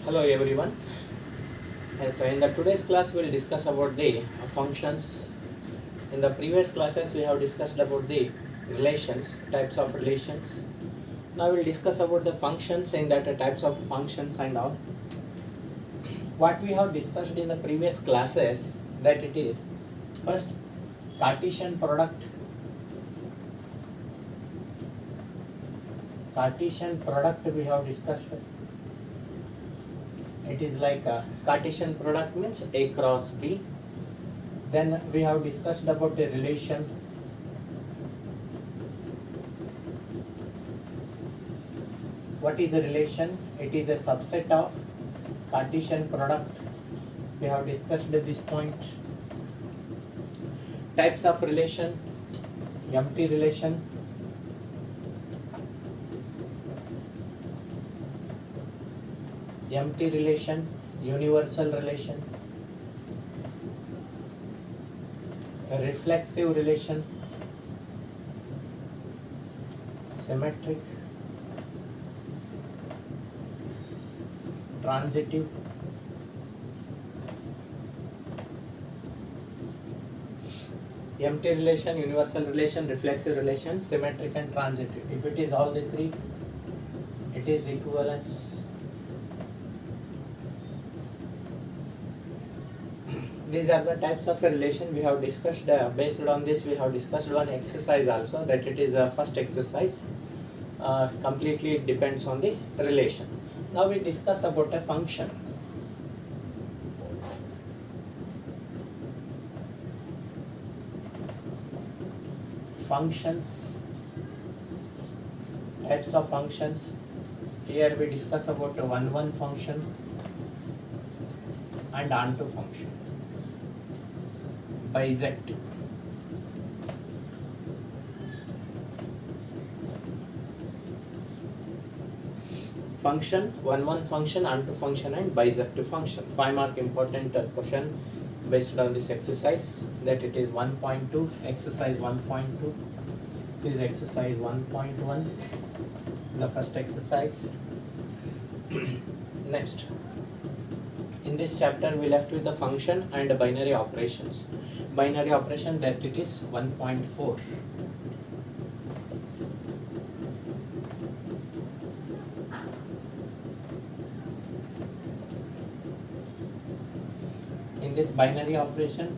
Hello everyone. So in the today's class we will discuss about the functions. In the previous classes we have discussed about the relations, types of relations. Now we will discuss about the functions and that types of functions and all. What we have discussed in the previous classes, that it is first Cartesian product. Cartesian product we have discussed. It is like a Cartesian product means A cross B. Then we have discussed about the relation. What is a relation? It is a subset of Cartesian product. We have discussed this point. Types of relation, empty relation, empty relation, universal relation, a reflexive relation, symmetric, transitive, empty relation, universal relation, reflexive relation, symmetric and transitive. If it is all the three, it is equivalence. These are the types of a relation we have discussed. Based on this we have discussed one exercise also, that it is a first exercise. Completely it depends on the relation. Now we discuss about a function. Functions, types of functions. Here we discuss about a one function and onto function. Bisective. Function, one function, onto function and bisective function. 5 mark important question based on this exercise, that it is 1.2, exercise 1.2. This is exercise 1.1, the first exercise. Next, in this chapter we left with the function and binary operations. Binary operation, that it is 1.4. In this binary operation,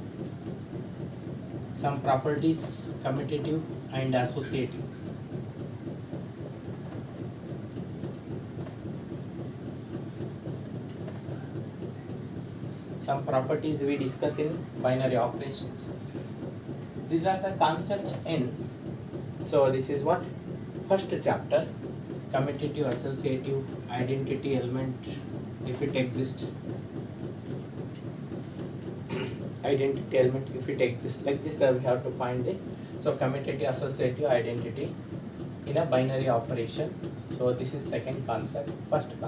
some properties, commutative and associative. Some properties we discuss in binary operations. These are the concepts in. So this is what? First chapter, commutative, associative, identity element, if it exists. Identity element, if it exists. Like this we have to find it. So commutative, associative, identity in a binary operation. So this is second concept. First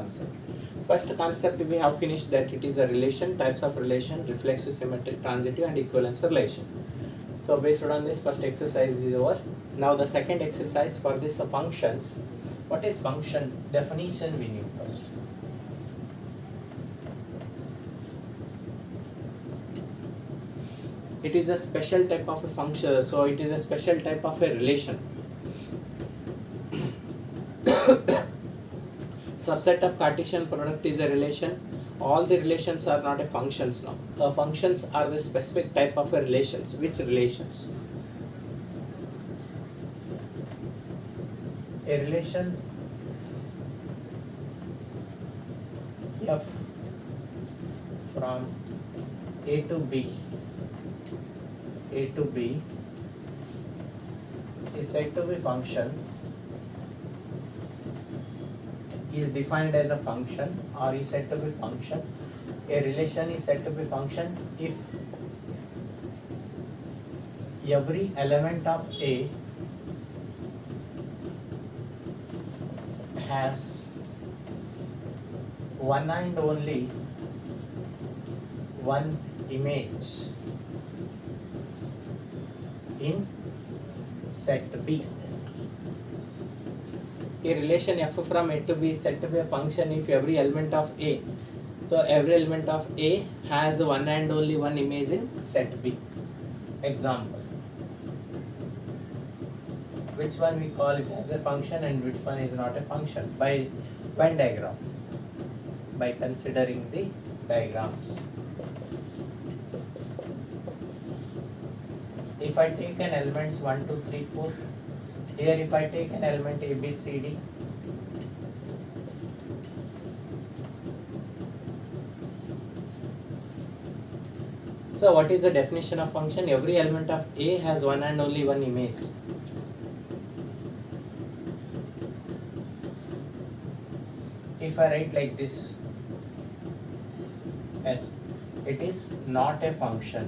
concept we have finished, that it is a relation, types of relation, reflexive, symmetric, transitive and equivalence relation. So based on this, first exercise is over. Now the second exercise for this functions. What is function? Definition we need first. It is a special type of a function, so it is a special type of a relation. Subset of Cartesian product is a relation. All the relations are not a functions now. The functions are the specific type of a relations. Which relations? A relation f from A to B is said to be function, is defined as a function or is said to be function. A relation is said to be function if every element of A has one and only one image in set B. a relation f from A to B is said to be a function if every element of A. So every element of A has one and only one image in set B. Example. Which one we call it as a function and which one is not a function? By Venn diagram. By considering the diagrams. If I take an elements 1, 2, 3, 4, here if I take an element A, B, C, D, so what is the definition of function? Every element of A has one and only one image. If I write like this, yes, it is not a function.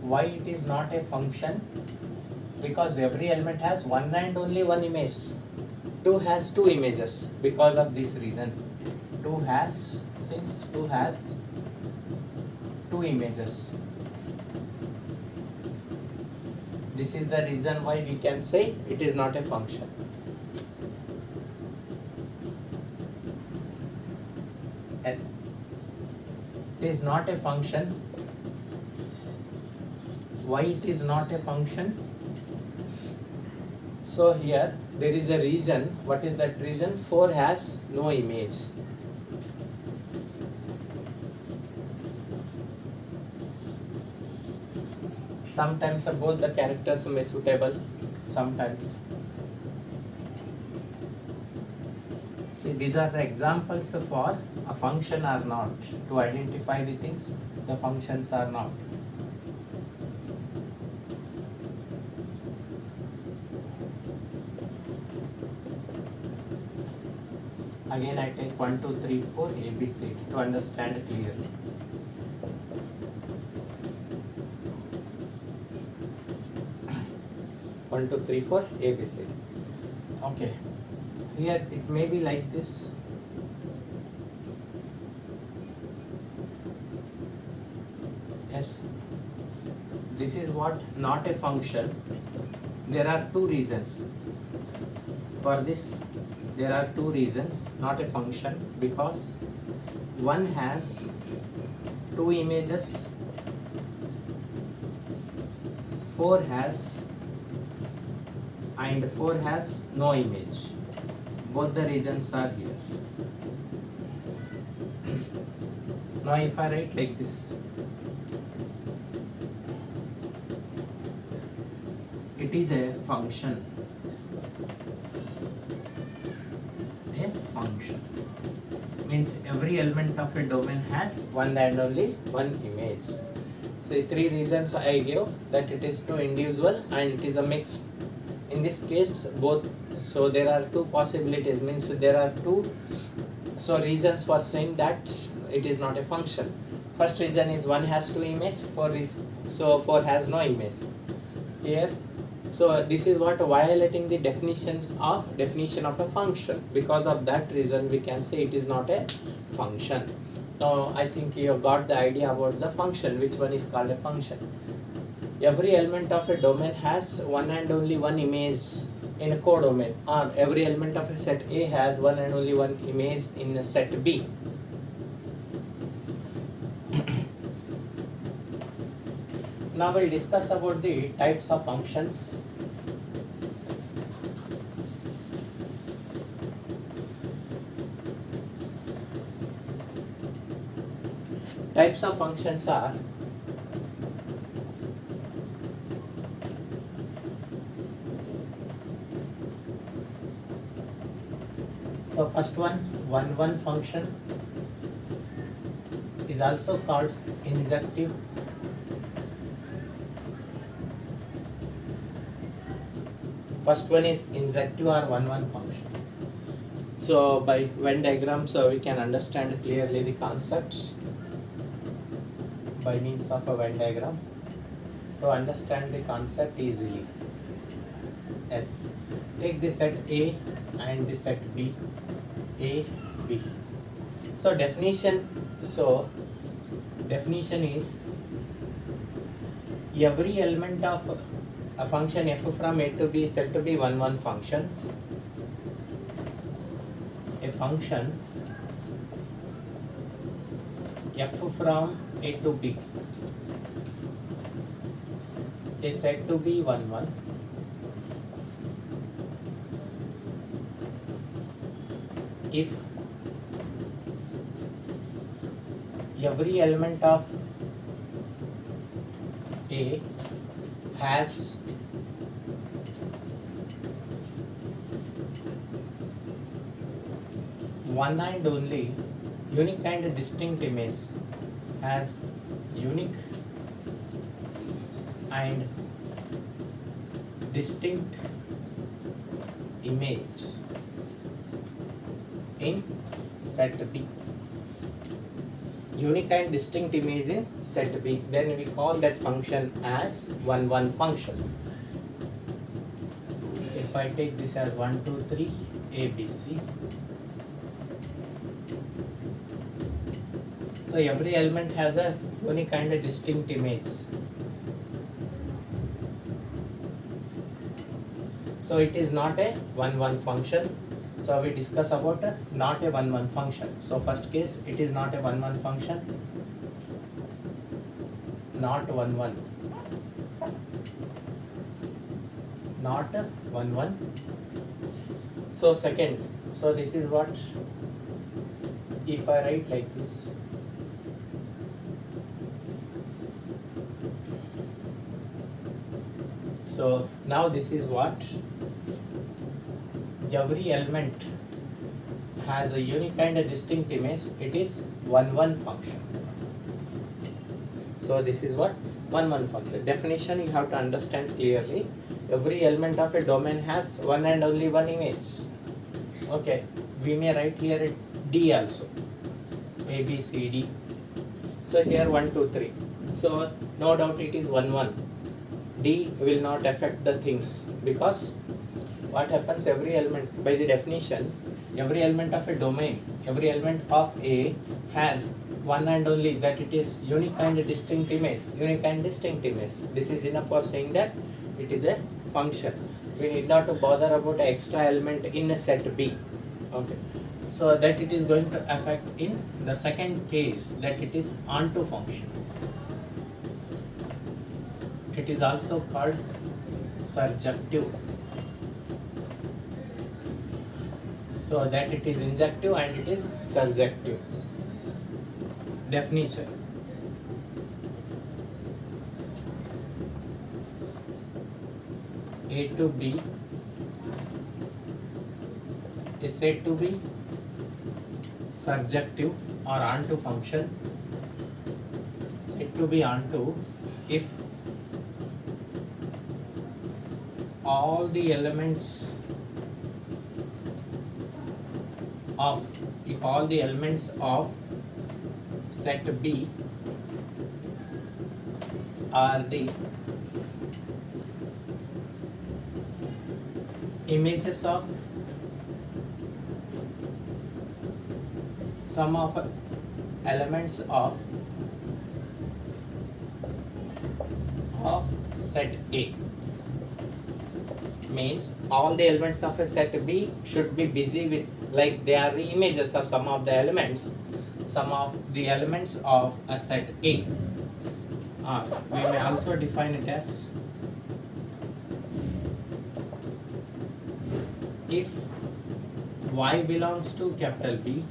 Why it is not a function? Because every element has one and only one image. 2 has two images because of this reason. 2 has, since 2 has two images. This is the reason why we can say it is not a function. Yes, it is not a function. Why it is not a function? So here there is a reason. What is that reason? 4 has no image. Sometimes both the characters may suitable, sometimes. See, these are the examples for a function or not. To identify the things, the functions are not. Again I take 1, 2, 3, 4, A, B, C to understand clearly. One, two, three, four, A, B, C. Okay. Here it may be like this. Yes. This is what? Not a function. There are two reasons. For this, there are two reasons. Not a function because one has two images. 4 has and 4 has no image. Both the reasons are here. Now if I write like this, it is a function. A function means every element of a domain has one and only one image. So 3 reasons I give, that it is two individual and it is a mix. In this case both, so there are two possibilities, means there are two reasons for saying that it is not a function. First reason is 1 has two images, 4 has no image here. So this is what violating the definition of a function. Because of that reason we can say it is not a function. Now I think you have got the idea about the function, which one is called a function. Every element of a domain has one and only one image in a codomain, or every element of a set A has one and only one image in a set B. Now we'll discuss about the types of functions. Types of functions are so first one function is also called injective. First one is injective or one function. So by Venn diagram, so we can understand clearly the concepts by means of a Venn diagram to understand the concept easily. Yes. Take the set A and the set B, A, B. So definition is every element of a function f from A to B is said to be one function a function f from a to b is said to be 1 1 if every element of A has one and only unique and distinct image, has unique and distinct image in set B. Unique and distinct image in set B, then we call that function as 1 1 function. If I take this as 1 2 3 A B C, so every element has a unique and a distinct image. So it is not a 1 1 function. So we discuss about not a 1 1 function. So first case, it is not a 1 1 function, not 1 1, not 1 1. So second, so this is what, if I write like this, so now this is what, every element has a unique and a distinct image, it is 1 1 function. So this is what 1 1 function. Definition you have to understand clearly. Every element of a domain has one and only one image. Okay, we may write here it D also, A B C D. So here 1 2 3. So no doubt it is 1 1. D will not affect the things, because what happens, every element, by the definition, every element of a domain, every element of A has one and only, that it is unique and distinct image, unique and distinct image. This is enough for saying that it is a function. We need not to bother about an extra element in a set B. Okay, so that it is going to affect in the second case, that it is onto function. It is also called surjective. So that it is injective and it is surjective. Definition. A to B is said to be surjective or onto function, said to be onto if all the elements of set B are the images of sum of elements of set A. Means all the elements of a set B should be busy with, like they are the images of some of the elements of a set A. We may also define it as, if Y belongs to capital B,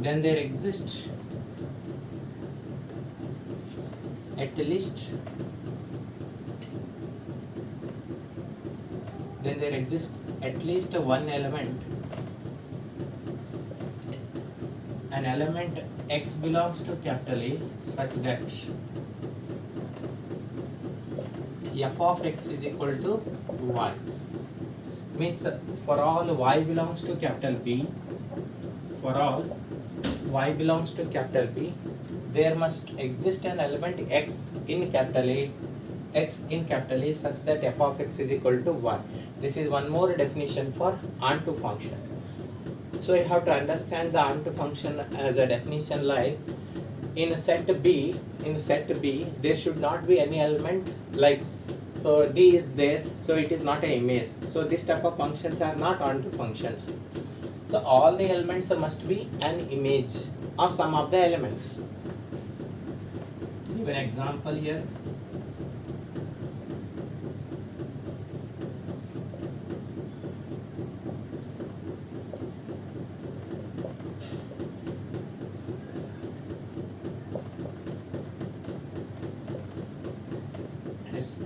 then there exists at least one element, an element X belongs to capital A, such that f of X is equal to Y. Means for all Y belongs to capital B, there must exist an element X in capital A, such that f of X is equal to 1. This is one more definition for onto function. So you have to understand the onto function as a definition, like in a set B, there should not be any element, like So D is there, so it is not an image. So this type of functions are not onto functions. So all the elements must be an image of some of the elements. Give an example here. Yes.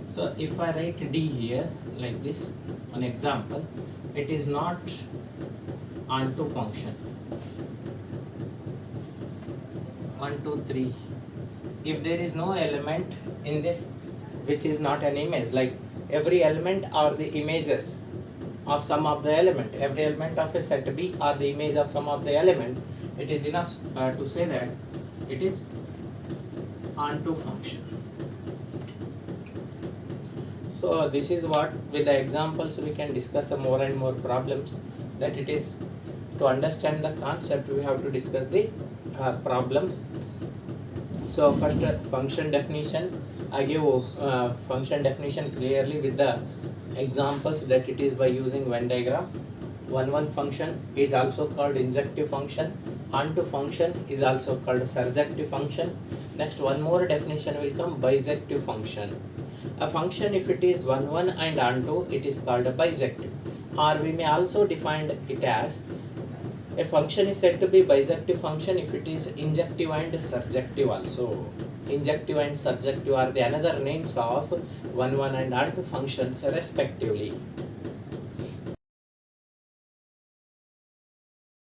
So if I write D here like this, an example, it is not onto function. 1, 2, 3. If there is no element in this which is not an image, like every element are the images of some of the element, every element of a set B are the image of some of the element, it is enough to say that it is onto function. So this is what, with the examples we can discuss some more and more problems, that it is to understand the concept we have to discuss the problems. So first function definition, I give function definition clearly with the examples, that it is by using Venn diagram. One function is also called injective function, onto function is also called surjective function. Next one more definition will come, bijective function. A function if it is one and onto, it is called a bijective, or we may also define it as a function is said to be bijective function if it is injective and surjective also. Injective and surjective are the another names of one and onto functions respectively.